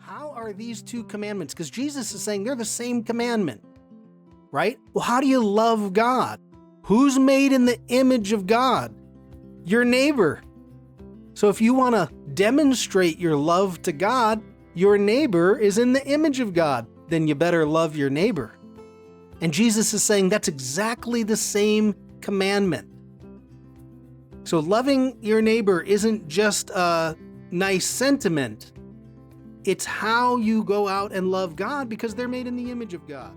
how are these two commandments? Because Jesus is saying they're the same commandment, right? Well, how do you love God? Who's made in the image of God? Your neighbor. So if you want to demonstrate your love to God, your neighbor is in the image of God, then you better love your neighbor. And Jesus is saying that's exactly the same commandment. So loving your neighbor isn't just a nice sentiment. It's how you go out and love God because they're made in the image of God.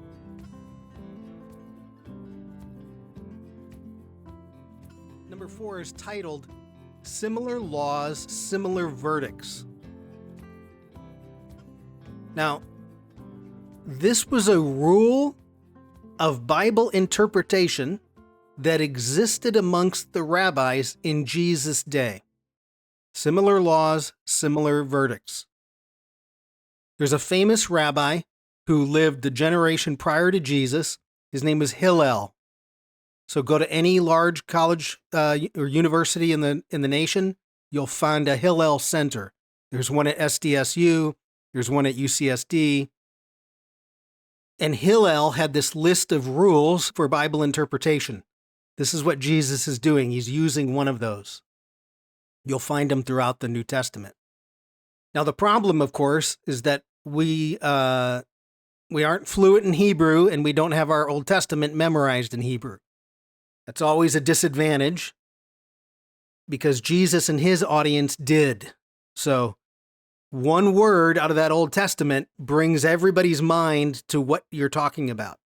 Number 4 is titled Similar Laws, Similar Verdicts. Now, this was a rule of Bible interpretation that existed amongst the rabbis in Jesus' day. Similar laws, similar verdicts. There's a famous rabbi who lived the generation prior to Jesus. His name was Hillel. So go to any large college or university in the nation, you'll find a Hillel Center. There's one at SDSU. There's one at UCSD. And Hillel had this list of rules for Bible interpretation. This is what Jesus is doing. He's using one of those. You'll find them throughout the New Testament. Now, the problem, of course, is that we aren't fluent in Hebrew and we don't have our Old Testament memorized in Hebrew. That's always a disadvantage because Jesus and his audience did. So one word out of that Old Testament brings everybody's mind to what you're talking about.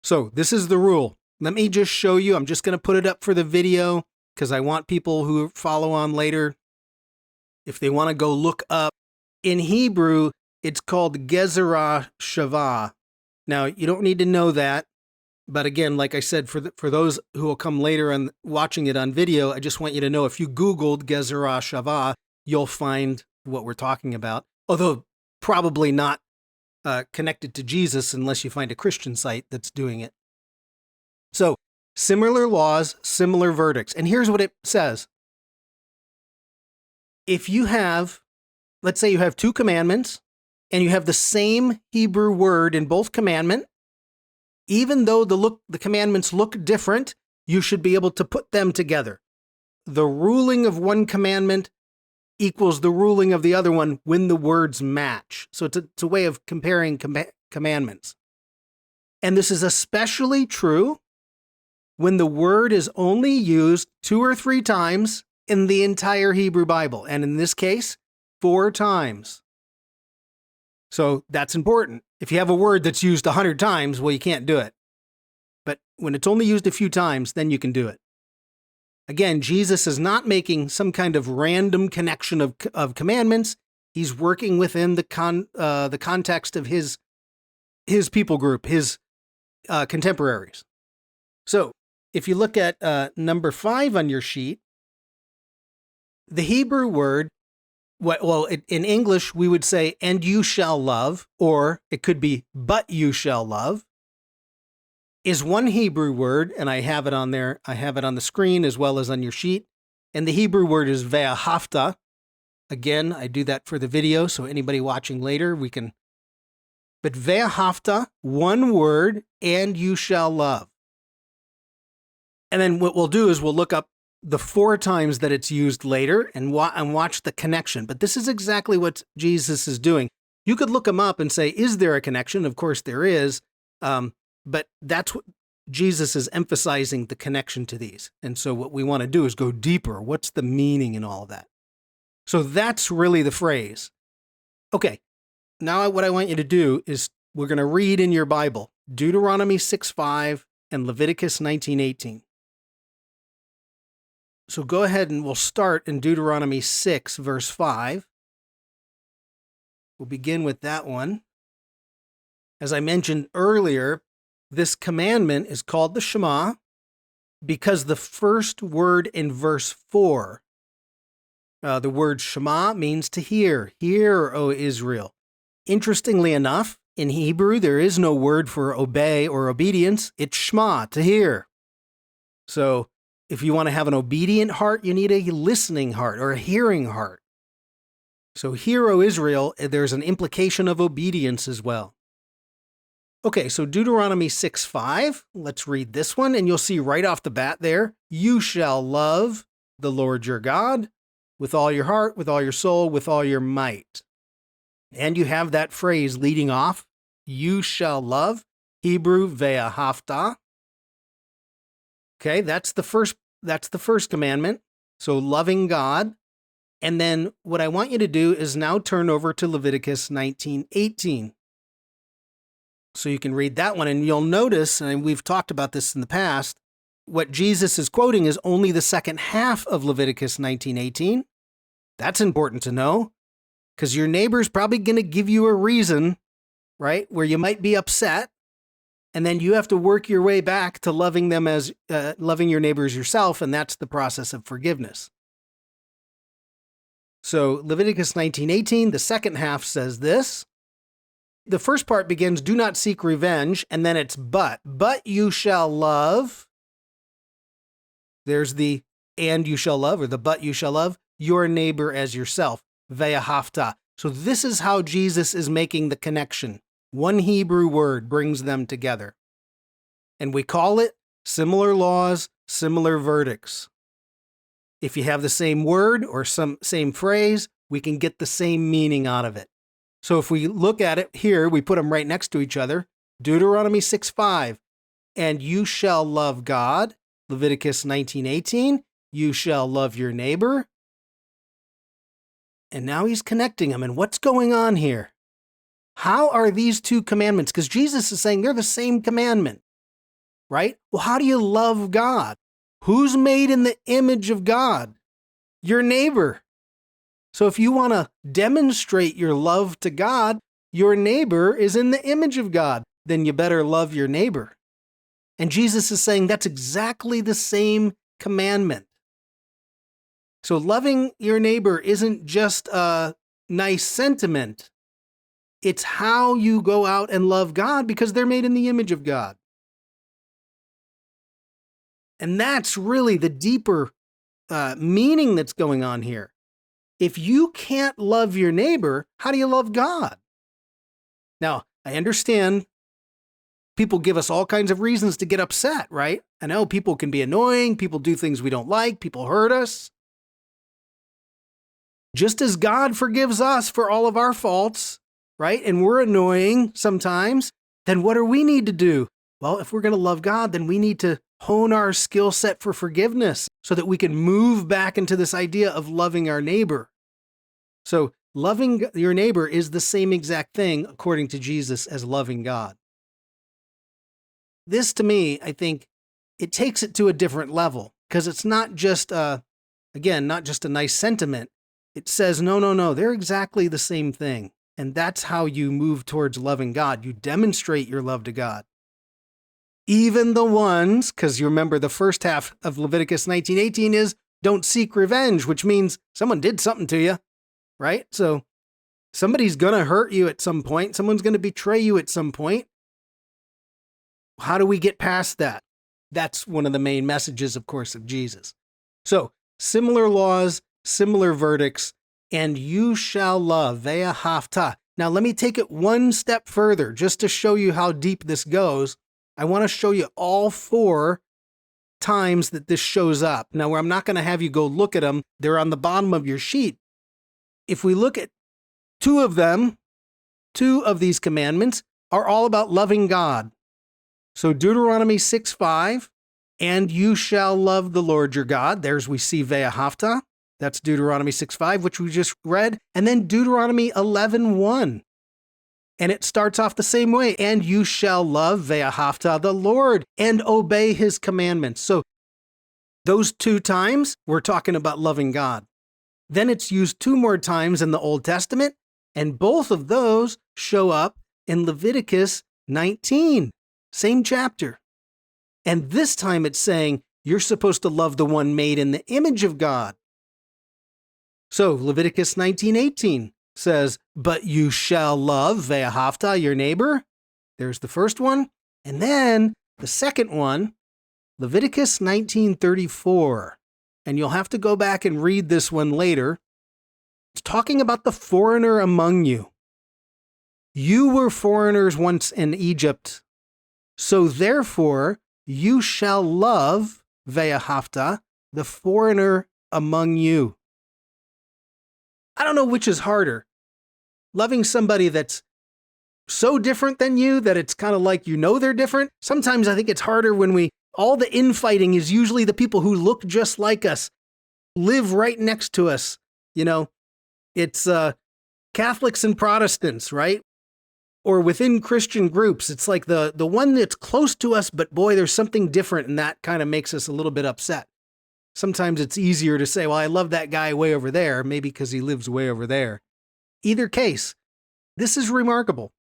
So this is the rule. Let me just show you. I'm just going to put it up for the video because I want people who follow on later, if they want to go look up. In Hebrew, it's called Gezerah Sheva. Now, you don't need to know that. But again, like I said, for those who will come later and watching it on video, I just want you to know if you Googled Gezerah Sheva, you'll find what we're talking about. Although probably not connected to Jesus unless you find a Christian site that's doing it. So, similar laws, similar verdicts. And here's what it says. If you have, let's say you have 2 commandments, and you have the same Hebrew word in both commandments, even though the commandments look different, you should be able to put them together. The ruling of one commandment equals the ruling of the other one when the words match. So it's a way of comparing commandments. And this is especially true when the word is only used 2 or 3 times in the entire Hebrew Bible. And in this case, 4 times. So that's important. If you have a word that's used 100 times, well, you can't do it. But when it's only used a few times, then you can do it. Again, Jesus is not making some kind of random connection of commandments. He's working within the context of his people group, his contemporaries. So if you look at number 5 on your sheet, the Hebrew word, in English, we would say, and you shall love, or it could be, but you shall love, is one Hebrew word, and I have it on there. I have it on the screen as well as on your sheet. And the Hebrew word is ve'ahavta. Again, I do that for the video, so anybody watching later, we can. But ve'ahavta, one word, and you shall love. And then what we'll do is we'll look up the 4 times that it's used later and watch the connection. But this is exactly what Jesus is doing. You could look them up and say, is there a connection? Of course there is. But that's what Jesus is emphasizing, the connection to these. And so what we want to do is go deeper. What's the meaning in all of that? So that's really the phrase. Okay, now what I want you to do is we're going to read in your Bible Deuteronomy 6:5 and Leviticus 19:18. So go ahead and we'll start in Deuteronomy 6, verse 5. We'll begin with that one. As I mentioned earlier, this commandment is called the Shema because the first word in verse 4, the word Shema means to hear. Hear, O Israel. Interestingly enough, in Hebrew, there is no word for obey or obedience. It's Shema, to hear. So if you want to have an obedient heart, you need a listening heart or a hearing heart. So hear, O Israel, there's an implication of obedience as well. Okay, so Deuteronomy 6:5, let's read this one, and you'll see right off the bat there, you shall love the Lord your God with all your heart, with all your soul, with all your might. And you have that phrase leading off, you shall love, Hebrew ve'ahavta. Okay, that's the first commandment. So loving God. And then what I want you to do is now turn over to Leviticus 19:18. So you can read that one, and you'll notice, and we've talked about this in the past, what Jesus is quoting is only the second half of Leviticus 19:18. That's important to know, because your neighbor's probably going to give you a reason, right, where you might be upset, and then you have to work your way back to loving them as loving your neighbors yourself, and that's the process of forgiveness. So Leviticus 19:18, the second half says this. The first part begins, do not seek revenge, and then it's but you shall love. There's the and you shall love, or the but you shall love, your neighbor as yourself, ve'ahavta. So this is how Jesus is making the connection. One Hebrew word brings them together. And we call it similar laws, similar verdicts. If you have the same word or same phrase, we can get the same meaning out of it. So if we look at it here, we put them right next to each other. Deuteronomy 6:5, and you shall love God. Leviticus 19:18, you shall love your neighbor. And now he's connecting them. And what's going on here? How are these two commandments? Because Jesus is saying they're the same commandment, right? Well, how do you love God? Who's made in the image of God? Your neighbor. So if you want to demonstrate your love to God, your neighbor is in the image of God, then you better love your neighbor. And Jesus is saying that's exactly the same commandment. So loving your neighbor isn't just a nice sentiment. It's how you go out and love God because they're made in the image of God. And that's really the deeper meaning that's going on here. If you can't love your neighbor, how do you love God? Now, I understand people give us all kinds of reasons to get upset, right? I know people can be annoying, people do things we don't like, people hurt us. Just as God forgives us for all of our faults, right? And we're annoying sometimes, then what do we need to do? Well, if we're going to love God, then we need to hone our skill set for forgiveness so that we can move back into this idea of loving our neighbor. So loving your neighbor is the same exact thing, according to Jesus, as loving God. This, to me, I think it takes it to a different level because it's not just, not just a nice sentiment. It says, no, they're exactly the same thing. And that's how you move towards loving God. You demonstrate your love to God. Even the ones, because you remember the first half of Leviticus 19:18 is, don't seek revenge, which means someone did something to you, right? So somebody's going to hurt you at some point. Someone's going to betray you at some point. How do we get past that? That's one of the main messages, of course, of Jesus. So similar laws, similar verdicts, and you shall love, ve'ahavta. Now let me take it one step further, just to show you how deep this goes. I want to show you all 4 times that this shows up. Now, I'm not going to have you go look at them. They're on the bottom of your sheet. If we look at 2 of them, 2 of these commandments are all about loving God. So Deuteronomy 6:5, and you shall love the Lord your God. There's we see ve'ahavta. That's Deuteronomy 6:5, which we just read. And then Deuteronomy 11:1. And it starts off the same way. And you shall love ve'ahavta the Lord and obey his commandments. So those 2 times, we're talking about loving God. Then it's used 2 more times in the Old Testament. And both of those show up in Leviticus 19, same chapter. And this time it's saying you're supposed to love the one made in the image of God. So Leviticus 19:18 says, but you shall love ve'ahavta, your neighbor. There's the first one. And then the second one, Leviticus 19:34. And you'll have to go back and read this one later. It's talking about the foreigner among you. You were foreigners once in Egypt, so therefore you shall love, ve'ahavta, the foreigner among you. I don't know which is harder. Loving somebody that's so different than you that it's kind of like you know they're different. Sometimes I think it's harder when all the infighting is usually the people who look just like us, live right next to us. You know, it's Catholics and Protestants, right? Or within Christian groups, it's like the one that's close to us, but boy, there's something different, and that kind of makes us a little bit upset. Sometimes it's easier to say, well, I love that guy way over there, maybe because he lives way over there. Either case, this is remarkable.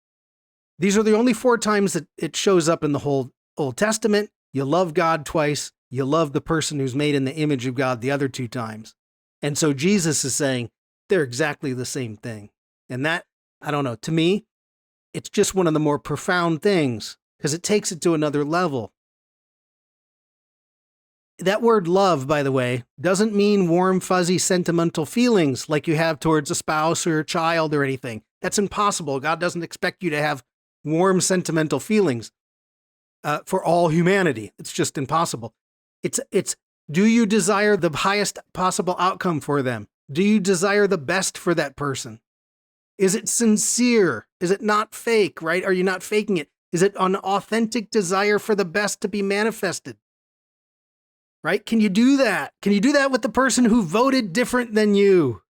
These are the only 4 times that it shows up in the whole Old Testament. You love God twice. You love the person who's made in the image of God the other 2 times. And so Jesus is saying they're exactly the same thing. And that, I don't know, to me, it's just one of the more profound things because it takes it to another level. That word love, by the way, doesn't mean warm, fuzzy, sentimental feelings like you have towards a spouse or a child or anything. That's impossible. God doesn't expect you to have warm, sentimental feelings for all humanity. It's just impossible. It's do you desire the highest possible outcome for them? Do you desire the best for that person? Is it sincere? Is it not fake, right? Are you not faking it? Is it an authentic desire for the best to be manifested? Right? Can you do that? Can you do that with the person who voted different than you?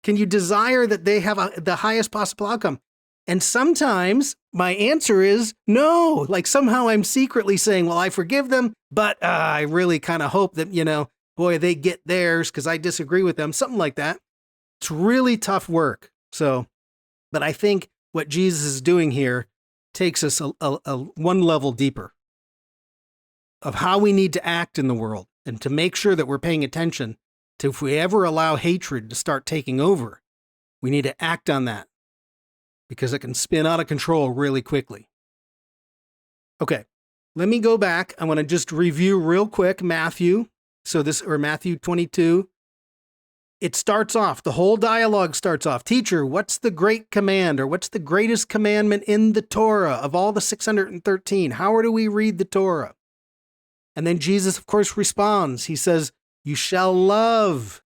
Can you desire that they have the highest possible outcome? And sometimes my answer is no. Like somehow I'm secretly saying, well, I forgive them, but I really kind of hope that, boy, they get theirs because I disagree with them. Something like that. It's really tough work. So, but I think what Jesus is doing here takes us a one level deeper of how we need to act in the world and to make sure that we're paying attention to if we ever allow hatred to start taking over, we need to act on that because it can spin out of control really quickly. Okay, let me go back. I want to just review real quick Matthew. Matthew 22. It starts off, the whole dialogue starts off, teacher, what's the great command or what's the greatest commandment in the Torah of all the 613? How do we read the Torah? And then Jesus, of course, responds. He says, you shall love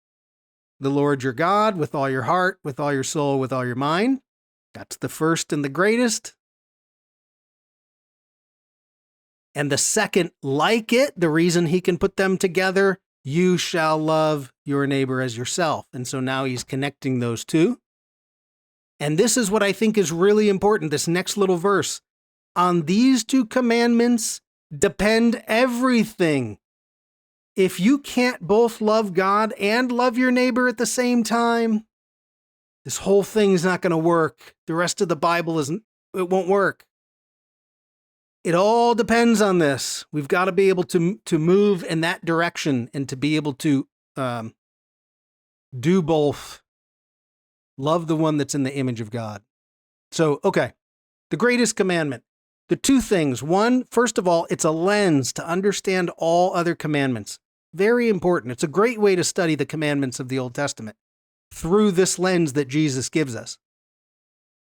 the Lord your God with all your heart, with all your soul, with all your mind. That's the first and the greatest. And the second, like it, the reason he can put them together, you shall love your neighbor as yourself. And so now he's connecting those two. And this is what I think is really important, this next little verse. On these 2 commandments depend everything. If you can't both love God and love your neighbor at the same time, this whole thing's not going to work. The rest of the Bible it won't work. It all depends on this. We've got to be able to move in that direction and to be able to do both. Love the one that's in the image of God. So, okay, the greatest commandment. The 2 things. One, first of all, it's a lens to understand all other commandments. Very important. It's a great way to study the commandments of the Old Testament through this lens that Jesus gives us.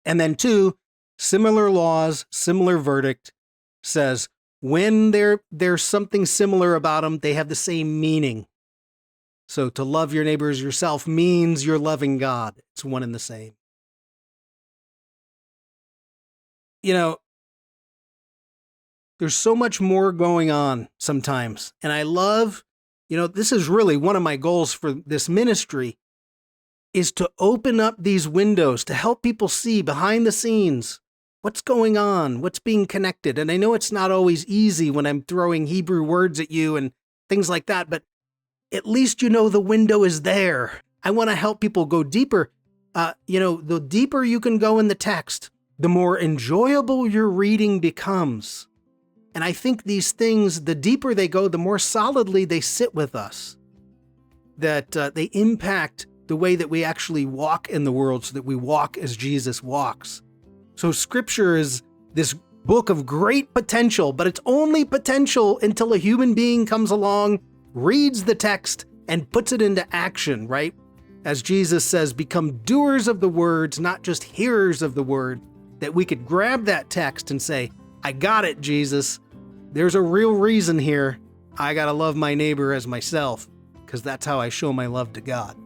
And then 2, similar laws, similar verdict says when there's something similar about them, they have the same meaning. So to love your neighbor as yourself means you're loving God. It's one and the same. There's so much more going on sometimes. And I love, this is really one of my goals for this ministry is to open up these windows to help people see behind the scenes what's going on, what's being connected. And I know it's not always easy when I'm throwing Hebrew words at you and things like that, but at least the window is there. I want to help people go deeper. The deeper you can go in the text, the more enjoyable your reading becomes. And I think these things, the deeper they go, the more solidly they sit with us, that they impact the way that we actually walk in the world so that we walk as Jesus walks. So Scripture is this book of great potential, but it's only potential until a human being comes along, reads the text, and puts it into action, right? As Jesus says, become doers of the words, not just hearers of the word, that we could grab that text and say, I got it, Jesus. There's a real reason here. I got to love my neighbor as myself, because that's how I show my love to God.